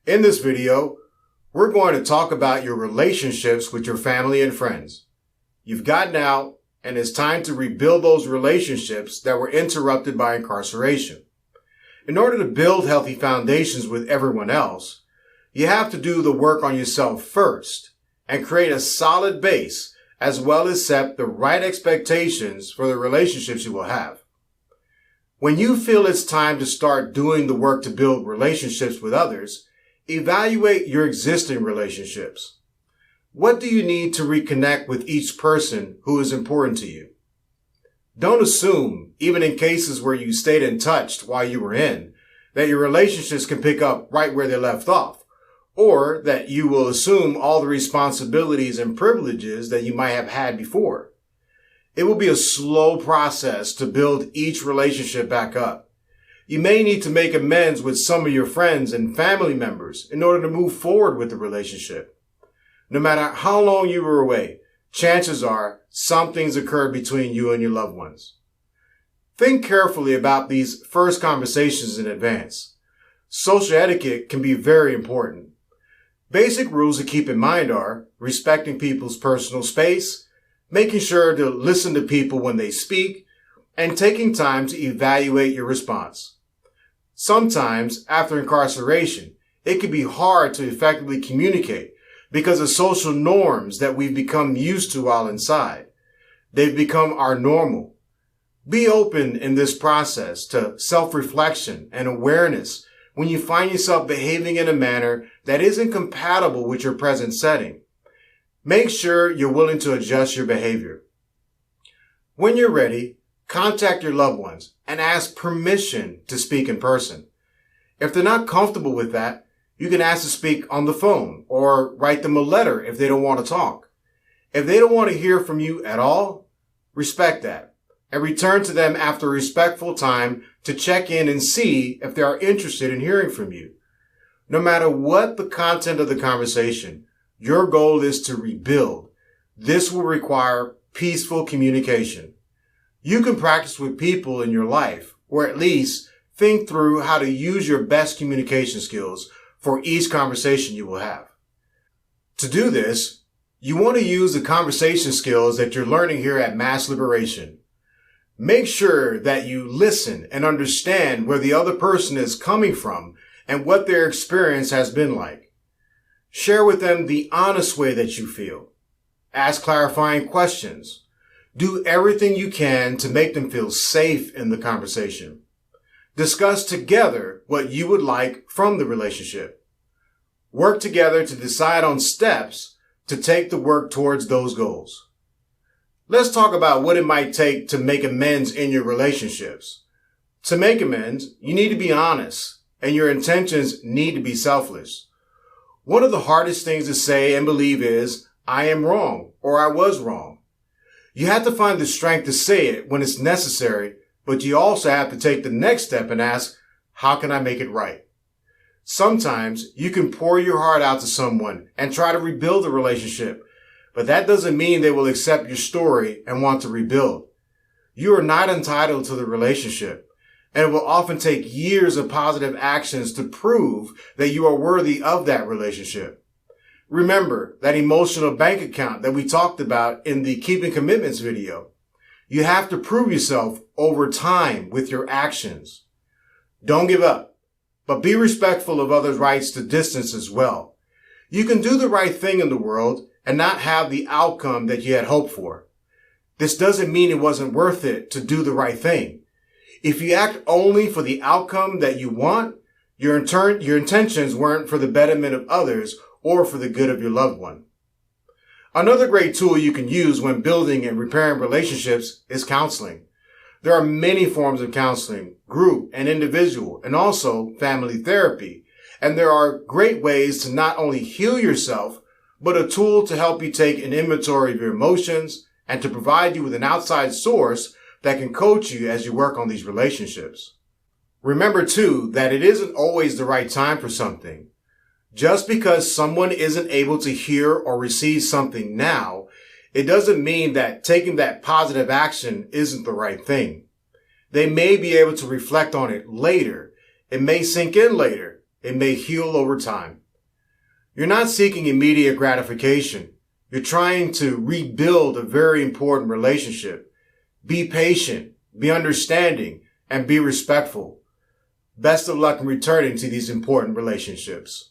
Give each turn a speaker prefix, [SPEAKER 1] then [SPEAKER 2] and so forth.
[SPEAKER 1] In this video, we're going to talk about your relationships with your family and friends. You've gotten out, and it's time to rebuild those relationships that were interrupted by incarceration. In order to build healthy foundations with everyone else, you have to do the work on yourself first and create a solid base, as well as set the right expectations for the relationships you will have. When you feel it's time to start doing the work to build relationships with others, evaluate your existing relationships. What do you need to reconnect with each person who is important to you? Don't assume, even in cases where you stayed in touch while you were in, that your relationships can pick up right where they left off, or that you will assume all the responsibilities and privileges that you might have had before. It will be a slow process to build each relationship back up. You may need to make amends with some of your friends and family members in order to move forward with the relationship. No matter how long you were away, chances are something's occurred between you and your loved ones. Think carefully about these first conversations in advance. Social etiquette can be very important. Basic rules to keep in mind are respecting people's personal space, making sure to listen to people when they speak, and taking time to evaluate your response. Sometimes, after incarceration, it can be hard to effectively communicate because of social norms that we've become used to while inside. They've become our normal. Be open in this process to self-reflection and awareness when you find yourself behaving in a manner that isn't compatible with your present setting. Make sure you're willing to adjust your behavior. When you're ready, contact your loved ones and ask permission to speak in person. If they're not comfortable with that, you can ask to speak on the phone or write them a letter if they don't want to talk. If they don't want to hear from you at all, respect that and return to them after a respectful time to check in and see if they are interested in hearing from you. No matter what the content of the conversation, your goal is to rebuild. This will require peaceful communication. You can practice with people in your life, or at least think through how to use your best communication skills for each conversation you will have. To do this, you want to use the conversation skills that you're learning here at Mass Liberation. Make sure that you listen and understand where the other person is coming from and what their experience has been like. Share with them the honest way that you feel. Ask clarifying questions. Do everything you can to make them feel safe in the conversation. Discuss together what you would like from the relationship. Work together to decide on steps to take the work towards those goals. Let's talk about what it might take to make amends in your relationships. To make amends, you need to be honest, and your intentions need to be selfless. One of the hardest things to say and believe is, I am wrong, or I was wrong. You have to find the strength to say it when it's necessary, but you also have to take the next step and ask, how can I make it right? Sometimes you can pour your heart out to someone and try to rebuild the relationship, but that doesn't mean they will accept your story and want to rebuild. You are not entitled to the relationship, and it will often take years of positive actions to prove that you are worthy of that relationship. Remember that emotional bank account that we talked about in the Keeping Commitments video. You have to prove yourself over time with your actions. Don't give up, but be respectful of others' rights to distance as well. You can do the right thing in the world and not have the outcome that you had hoped for. This doesn't mean it wasn't worth it to do the right thing. If you act only for the outcome that you want, your intentions weren't for the betterment of others or for the good of your loved one. Another great tool you can use when building and repairing relationships is counseling. There are many forms of counseling, group and individual, and also family therapy. And there are great ways to not only heal yourself, but a tool to help you take an inventory of your emotions and to provide you with an outside source that can coach you as you work on these relationships. Remember too that it isn't always the right time for something. Just because someone isn't able to hear or receive something now, it doesn't mean that taking that positive action isn't the right thing. They may be able to reflect on it later. It may sink in later. It may heal over time. You're not seeking immediate gratification. You're trying to rebuild a very important relationship. Be patient, be understanding, and be respectful. Best of luck in returning to these important relationships.